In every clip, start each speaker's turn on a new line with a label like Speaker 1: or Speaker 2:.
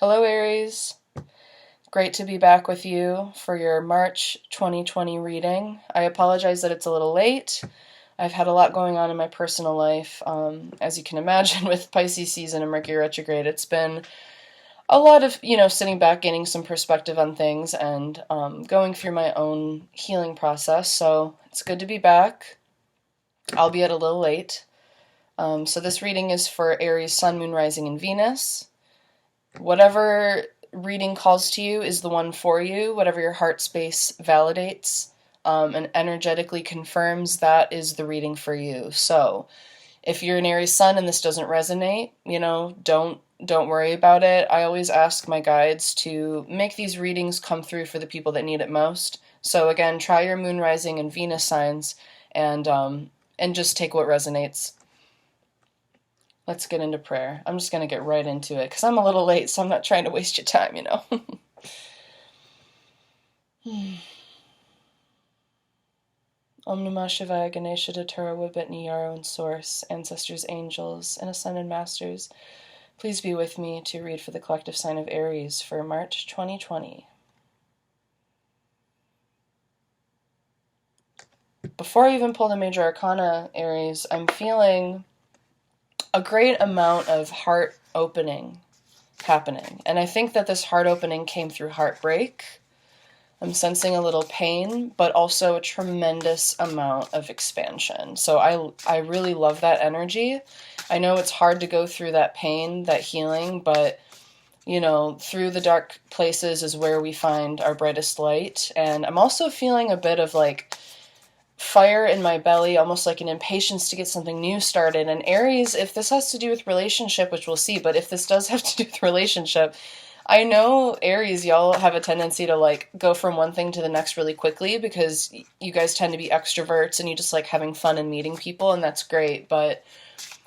Speaker 1: Hello, Aries. Great to be back with you for your March 2020 reading. I apologize that it's a little late. I've had a lot going on in my personal life. As you can imagine, with Pisces season and Mercury retrograde, it's been a lot of, sitting back, gaining some perspective on things, and going through my own healing process. So it's good to be back, albeit a little late. So this reading is for Aries, Sun, Moon, Rising, and Venus. Whatever reading calls to you is the one for you. Whatever your heart space validates and energetically confirms, that is the reading for you. So if you're an Aries Sun and this doesn't resonate, don't worry about it. I always ask my guides to make these readings come through for the people that need it most. So again, try your Moon, Rising, and Venus signs and just take what resonates. Let's get into prayer. I'm just going to get right into it because I'm a little late, so I'm not trying to waste your time, Om Namah Shivaya Ganesha Datura Wibetni Yarrow and Source, Ancestors, Angels, and Ascended Masters, please be with me to read for the collective sign of Aries for March 2020. Before I even pull the major arcana, Aries, I'm feeling a great amount of heart opening happening. And I think that this heart opening came through heartbreak. I'm sensing a little pain, but also a tremendous amount of expansion. So I really love that energy. I know it's hard to go through that pain, that healing, but through the dark places is where we find our brightest light. And I'm also feeling a bit of fire in my belly, almost like an impatience to get something new started. And Aries, if this has to do with relationship, which we'll see, but if this does have to do with relationship, I know Aries, y'all have a tendency to go from one thing to the next really quickly because you guys tend to be extroverts and you just like having fun and meeting people, and that's great. But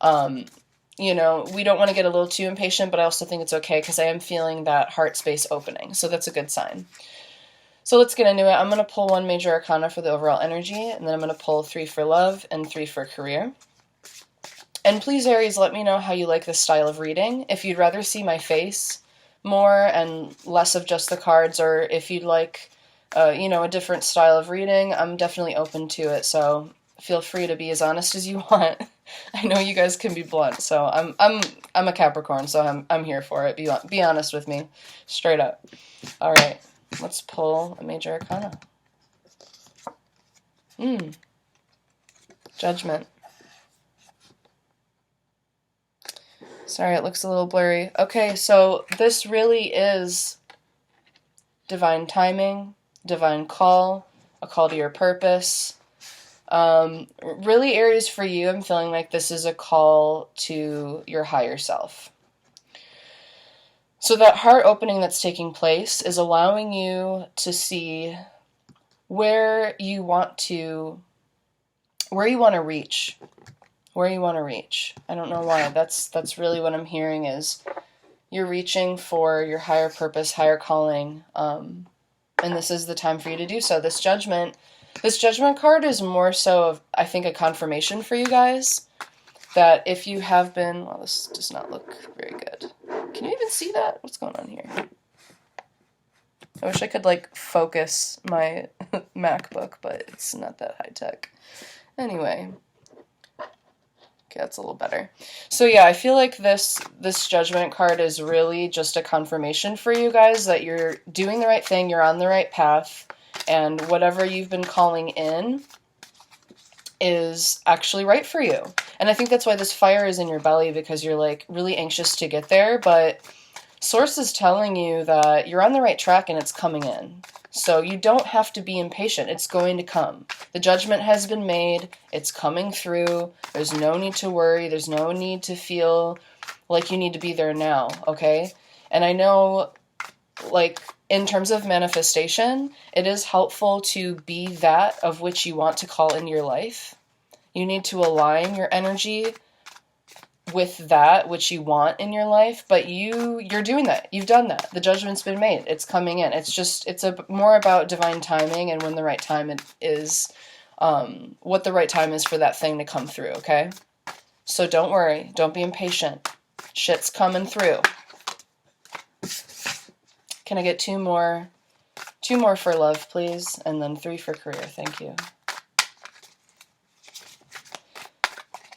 Speaker 1: we don't want to get a little too impatient, but I also think it's okay because I am feeling that heart space opening. So that's a good sign. So let's get into it. I'm going to pull one major arcana for the overall energy, and then I'm going to pull 3 for love and 3 for career. And please, Aries, let me know how you like this style of reading. If you'd rather see my face more and less of just the cards, or if you'd like, a different style of reading, I'm definitely open to it. So feel free to be as honest as you want. I know you guys can be blunt, so I'm a Capricorn, so I'm here for it. Be honest with me, straight up. All right. Let's pull a major arcana. Judgment. Sorry, it looks a little blurry. Okay, so this really is divine timing, divine call, a call to your purpose. Really, Aries, for you, I'm feeling like this is a call to your higher self. So that heart opening that's taking place is allowing you to see where you want to reach. I don't know why. That's really what I'm hearing is you're reaching for your higher purpose, higher calling, and this is the time for you to do so. This judgment card is more so of, I think, a confirmation for you guys that if you have been, well, this does not look very good. Can you even see that? What's going on here? I wish I could focus my MacBook, but it's not that high tech. Anyway. Okay, that's a little better. So yeah, I feel like this judgment card is really just a confirmation for you guys that you're doing the right thing, you're on the right path, and whatever you've been calling in is actually right for you. And I think that's why this fire is in your belly, because you're really anxious to get there, but Source is telling you that you're on the right track and it's coming in. So you don't have to be impatient. It's going to come. The judgment has been made. It's coming through. There's no need to worry. There's no need to feel like you need to be there now, okay? And I know, in terms of manifestation, it is helpful to be that of which you want to call into your life. You need to align your energy with that which you want in your life, but you're doing that. You've done that. The judgment's been made. It's coming in. It's more about divine timing and when the right time is, what the right time is for that thing to come through, okay? So don't worry. Don't be impatient. Shit's coming through. Can I get two more for love, please? And then 3 for career. Thank you.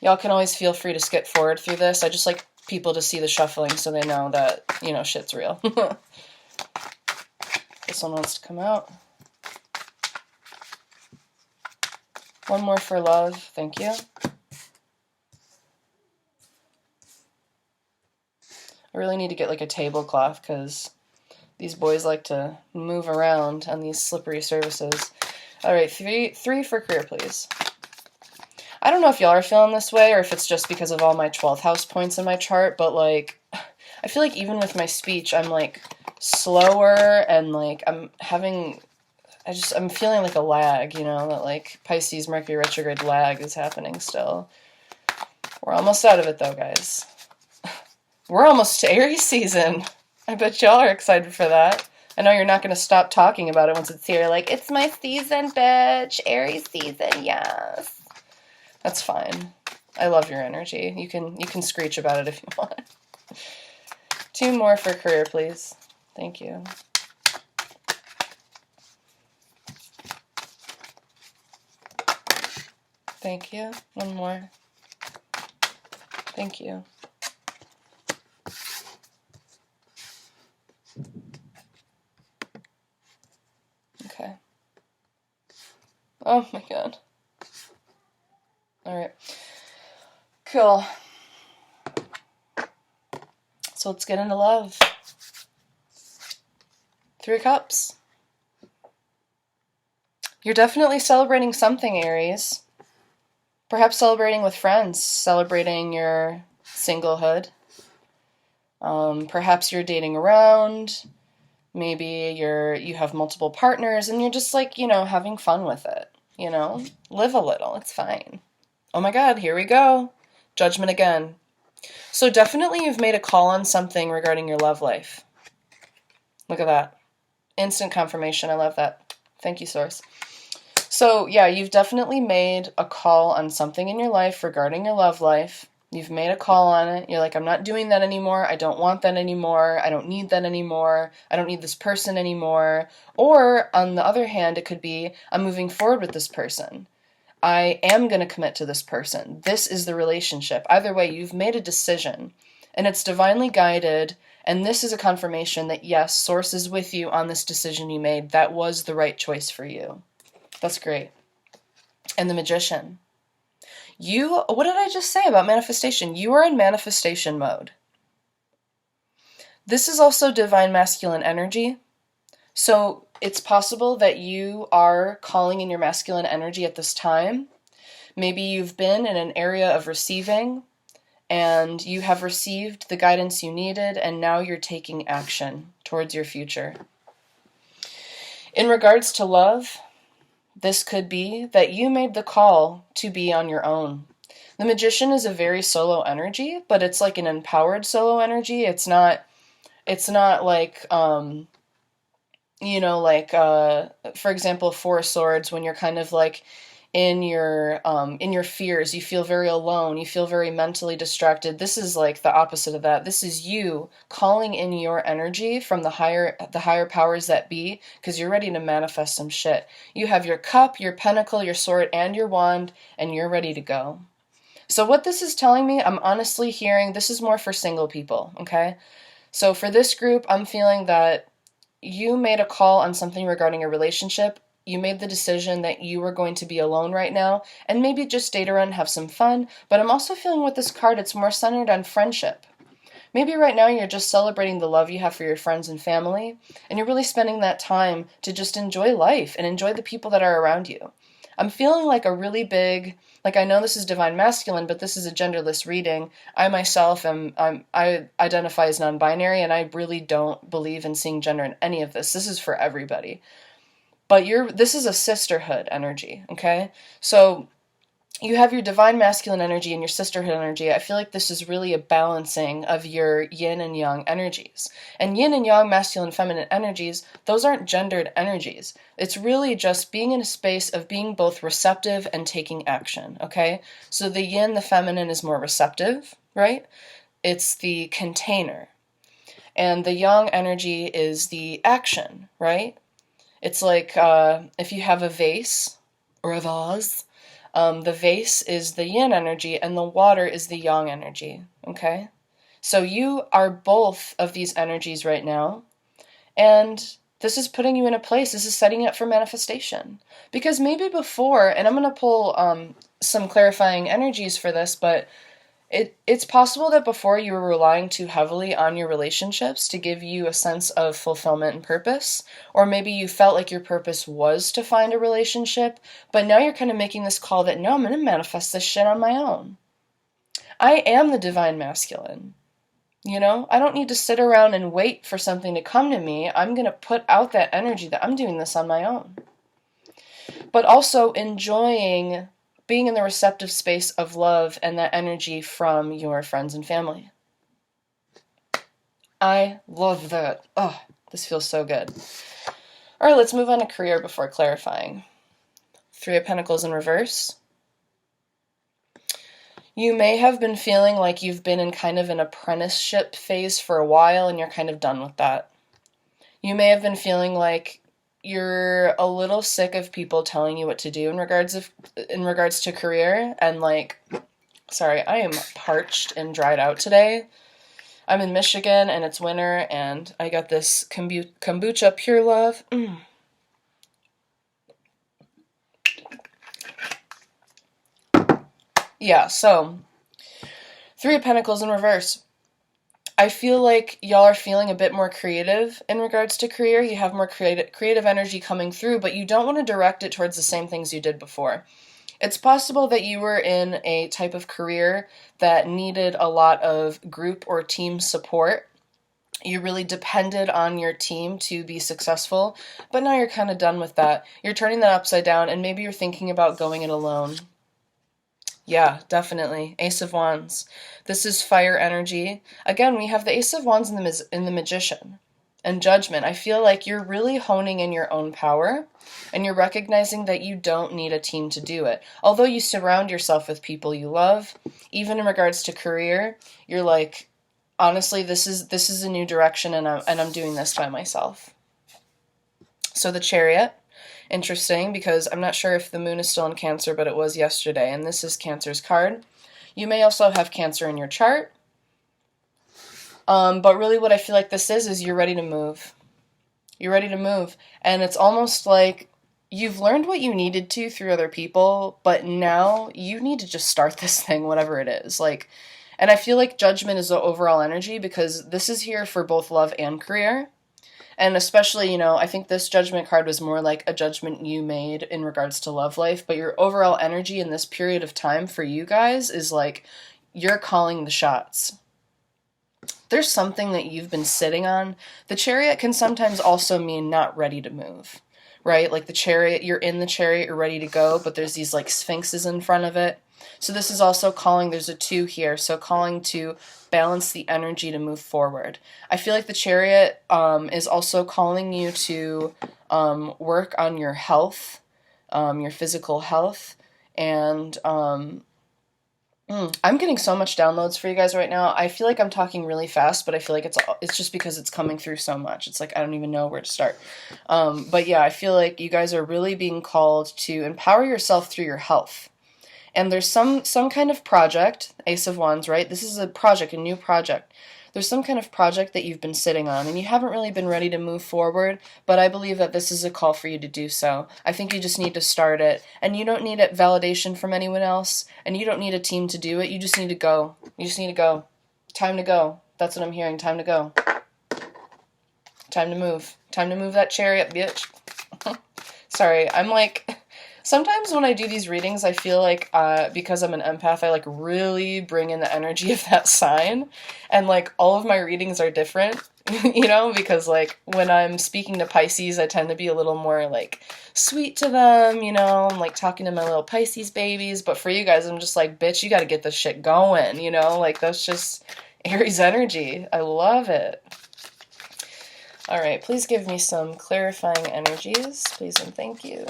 Speaker 1: Y'all can always feel free to skip forward through this. I just like people to see the shuffling so they know that, you know, shit's real. This one wants to come out. 1 more for love. Thank you. I really need to get like a tablecloth because these boys like to move around on these slippery surfaces. All right, 3 for career, please. I don't know if y'all are feeling this way or if it's just because of all my 12th house points in my chart, but like, I feel like even with my speech, I'm like slower and like I'm feeling like a lag, you know, that like Pisces Mercury retrograde lag is happening still. We're almost out of it though, guys. We're almost to Aries season. I bet y'all are excited for that. I know you're not going to stop talking about it once it's here. Like, it's my season, bitch. Aries season, yes. That's fine. I love your energy. You can screech about it if you want. 2 more for career, please. Thank you. Thank you. 1 more. Thank you. Okay. Oh my god. Alright. Cool. So let's get into love. 3 cups. You're definitely celebrating something, Aries. Perhaps celebrating with friends, celebrating your singlehood. Perhaps you're dating around. Maybe you have multiple partners and you're just like, you know, having fun with it. You know, live a little. It's fine. Oh my God, here we go. Judgment again. So definitely you've made a call on something regarding your love life. Look at that. Instant confirmation. I love that. Thank you, Source. So yeah, you've definitely made a call on something in your life regarding your love life. You've made a call on it. You're like, I'm not doing that anymore. I don't want that anymore. I don't need that anymore. I don't need this person anymore. Or on the other hand, it could be, I'm moving forward with this person. I am going to commit to this person. This is the relationship. Either way, you've made a decision and it's divinely guided. And this is a confirmation that yes, Source is with you on this decision you made. That was the right choice for you. That's great. And the Magician. What did I just say about manifestation? You are in manifestation mode. This is also divine masculine energy. So it's possible that you are calling in your masculine energy at this time. Maybe you've been in an area of receiving and you have received the guidance you needed and now you're taking action towards your future. In regards to love, this could be that you made the call to be on your own. The Magician is a very solo energy, but it's like an empowered solo energy. It's not like, you know, like, for example, 4 of Swords, when you're kind of like in your fears, you feel very alone, you feel very mentally distracted. This is like the opposite of that. This is you calling in your energy from the higher powers that be, because you're ready to manifest some shit. You have your cup, your pentacle, your sword, and your wand, and you're ready to go. So what this is telling me, I'm honestly hearing, this is more for single people, okay? So for this group, I'm feeling that you made a call on something regarding a relationship. You made the decision that you were going to be alone right now and maybe just date around and have some fun. But I'm also feeling with this card, it's more centered on friendship. Maybe right now you're just celebrating the love you have for your friends and family, and you're really spending that time to just enjoy life and enjoy the people that are around you. I'm feeling like a really big, like I know this is divine masculine, but this is a genderless reading. I myself I identify as non-binary, and I really don't believe in seeing gender in any of this. This is for everybody. But this is a sisterhood energy, okay? So you have your divine masculine energy and your sisterhood energy. I feel like this is really a balancing of your yin and yang energies. And yin and yang, masculine and feminine energies, those aren't gendered energies. It's really just being in a space of being both receptive and taking action, okay? So the yin, the feminine, is more receptive, right? It's the container. And the yang energy is the action, right? It's like if you have a vase or a vase, the vase is the yin energy and the water is the yang energy, okay? So you are both of these energies right now, and this is putting you in a place, this is setting you up for manifestation. Because maybe before, and I'm going to pull some clarifying energies for this, but it's possible that before you were relying too heavily on your relationships to give you a sense of fulfillment and purpose, or maybe you felt like your purpose was to find a relationship, but now you're kind of making this call that, no, I'm going to manifest this shit on my own. I am the divine masculine. You know, I don't need to sit around and wait for something to come to me. I'm going to put out that energy that I'm doing this on my own. But also enjoying being in the receptive space of love and that energy from your friends and family. I love that. Oh, this feels so good. All right, let's move on to career before clarifying. 3 of Pentacles in reverse. You may have been feeling like you've been in kind of an apprenticeship phase for a while and you're kind of done with that. You may have been feeling like you're a little sick of people telling you what to do in regards to career, and like, sorry, I am parched and dried out today. I'm in Michigan and it's winter and I got this kombucha Pure Love. Yeah, so 3 of Pentacles in reverse. I feel like y'all are feeling a bit more creative in regards to career. You have more creative energy coming through, but you don't want to direct it towards the same things you did before. It's possible that you were in a type of career that needed a lot of group or team support. You really depended on your team to be successful, but now you're kind of done with that. You're turning that upside down, and maybe you're thinking about going it alone. Yeah, definitely. Ace of Wands. This is fire energy. Again, we have the Ace of Wands in the Magician. And Judgment. I feel like you're really honing in your own power, and you're recognizing that you don't need a team to do it. Although you surround yourself with people you love, even in regards to career, you're like, honestly, this is a new direction, and I'm doing this by myself. So the Chariot. Interesting, because I'm not sure if the moon is still in Cancer, but it was yesterday, and this is Cancer's card. You may also have Cancer in your chart, but really what I feel like this is you're ready to move. You're ready to move, and it's almost like you've learned what you needed to through other people, but now you need to just start this thing, whatever it is. Like, and I feel like Judgment is the overall energy, because this is here for both love and career. And especially, you know, I think this Judgment card was more like a judgment you made in regards to love life, but your overall energy in this period of time for you guys is like, you're calling the shots. There's something that you've been sitting on. The Chariot can sometimes also mean not ready to move, right? Like the Chariot, you're in the Chariot, you're ready to go, but there's these like sphinxes in front of it. So this is also calling, there's a 2 here, so calling to balance the energy to move forward. I feel like the Chariot is also calling you to work on your health, your physical health, and I'm getting so much downloads for you guys right now. I feel like I'm talking really fast, but I feel like it's just because it's coming through so much. It's like I don't even know where to start. But yeah, I feel like you guys are really being called to empower yourself through your health. And there's some kind of project, Ace of Wands, right? This is a project, a new project. There's some kind of project that you've been sitting on, and you haven't really been ready to move forward, but I believe that this is a call for you to do so. I think you just need to start it, and you don't need validation from anyone else, and you don't need a team to do it. You just need to go. You just need to go. Time to go. That's what I'm hearing. Time to go. Time to move. Time to move that Chariot, bitch. Sorry, I'm like... Sometimes when I do these readings, I feel like because I'm an empath, I like really bring in the energy of that sign. And like all of my readings are different, you know, because like when I'm speaking to Pisces, I tend to be a little more like sweet to them, you know, I'm like talking to my little Pisces babies. But for you guys, I'm just like, bitch, you got to get this shit going, you know, like that's just Aries energy. I love it. All right, please give me some clarifying energies, please and thank you.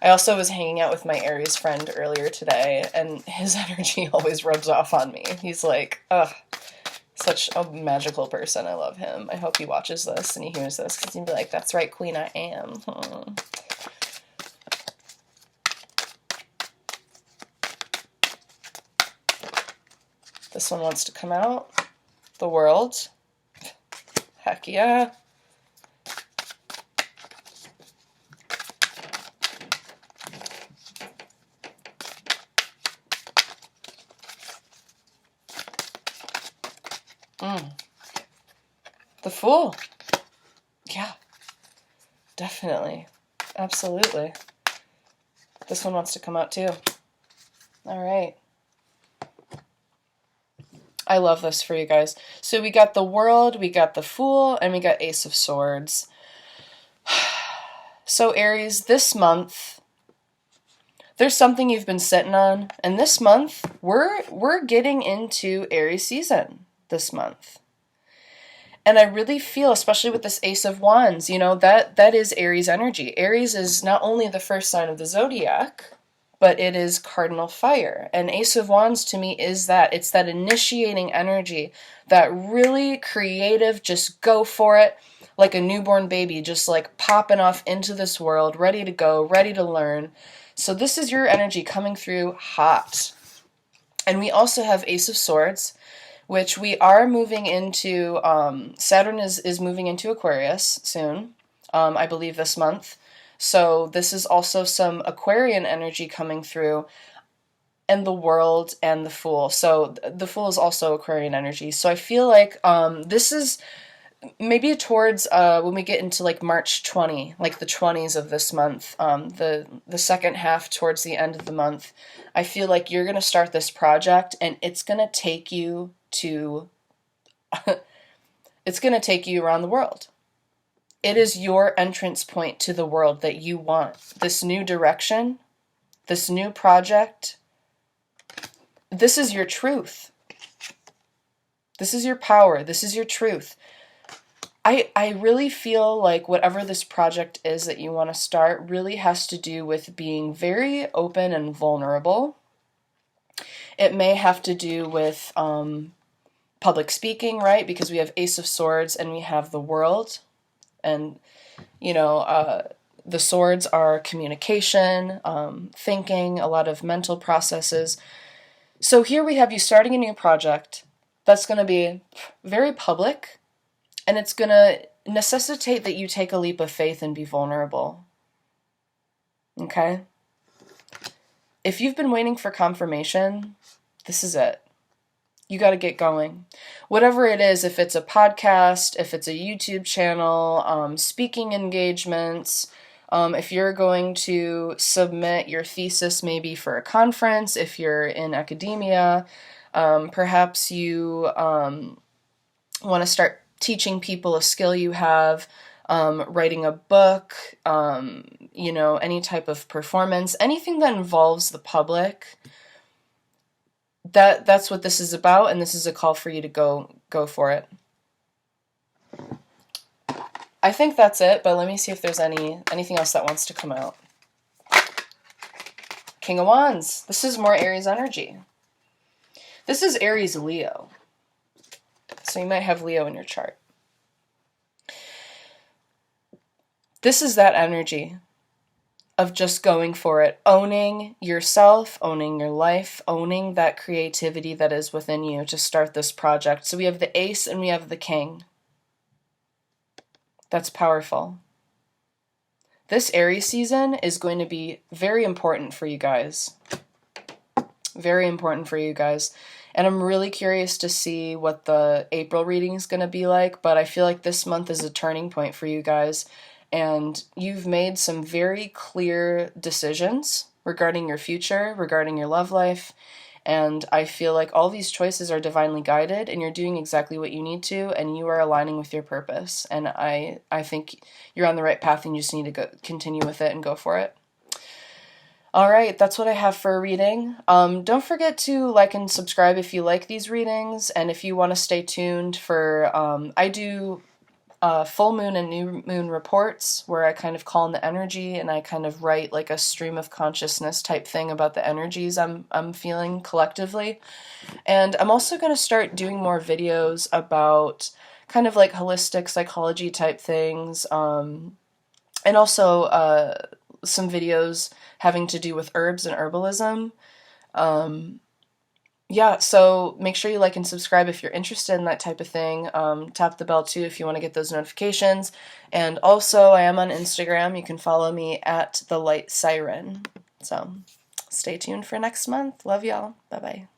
Speaker 1: I also was hanging out with my Aries friend earlier today, and his energy always rubs off on me. He's like, ugh, such a magical person. I love him. I hope he watches this and he hears this, because he'd be like, that's right, queen, I am. This one wants to come out. The World. Heck yeah. The Fool. Yeah, definitely. Absolutely. This one wants to come out too. All right. I love this for you guys. So we got the World, we got the Fool, and we got Ace of Swords. So Aries, this month, there's something you've been sitting on, and this month, we're getting into Aries season this month. And I really feel, especially with this Ace of Wands, you know, that is Aries energy. Aries is not only the first sign of the zodiac, but it is cardinal fire. And Ace of Wands to me is that. It's that initiating energy, that really creative, just go for it, like a newborn baby, just like popping off into this world, ready to go, ready to learn. So this is your energy coming through hot. And we also have Ace of Swords, which we are moving into, Saturn is moving into Aquarius soon, I believe this month. So this is also some Aquarian energy coming through, and the World and the Fool. So the Fool is also Aquarian energy. So I feel like this is maybe towards when we get into like March 20, like the 20s of this month, the second half towards the end of the month. I feel like you're going to start this project, and it's going to take you to it's going to take you around the world. It is your entrance point to the world that you want. This new direction, this new project, this is your truth. This is your power. This is your truth. I really feel like whatever this project is that you want to start really has to do with being very open and vulnerable. It may have to do with public speaking, right? Because we have Ace of Swords and we have the World. And, you know, the swords are communication, thinking, a lot of mental processes. So here we have you starting a new project that's going to be very public, and it's going to necessitate that you take a leap of faith and be vulnerable. Okay? If you've been waiting for confirmation, this is it. You got to get going. Whatever it is, if it's a podcast, if it's a YouTube channel, speaking engagements, if you're going to submit your thesis maybe for a conference, if you're in academia, perhaps you want to start teaching people a skill you have, writing a book, you know, any type of performance, anything that involves the public. That's what this is about, and this is a call for you to go for it. I think that's it, but let me see if there's anything else that wants to come out. King of Wands. This is more Aries energy. This is Aries Leo. So you might have Leo in your chart. This is that energy of just going for it, owning yourself, owning your life, owning that creativity that is within you to start this project. So we have the Ace and we have the King. That's powerful. This Aries season is going to be very important for you guys. Very important for you guys. And I'm really curious to see what the April reading is going to be like, but I feel like this month is a turning point for you guys. And you've made some very clear decisions regarding your future, regarding your love life. And I feel like all these choices are divinely guided, and you're doing exactly what you need to, and you are aligning with your purpose. And I think you're on the right path, and you just need to continue with it and go for it. All right, that's what I have for a reading. Don't forget to like and subscribe if you like these readings, and if you want to stay tuned for, I do full moon and new moon reports where I kind of call in the energy and I kind of write like a stream of consciousness type thing about the energies I'm feeling collectively. And I'm also going to start doing more videos about kind of like holistic psychology type things, and also some videos having to do with herbs and herbalism. Yeah, so make sure you like and subscribe if you're interested in that type of thing. Tap the bell too if you want to get those notifications. And also, I am on Instagram. You can follow me at the Light Siren. So stay tuned for next month. Love y'all. Bye bye.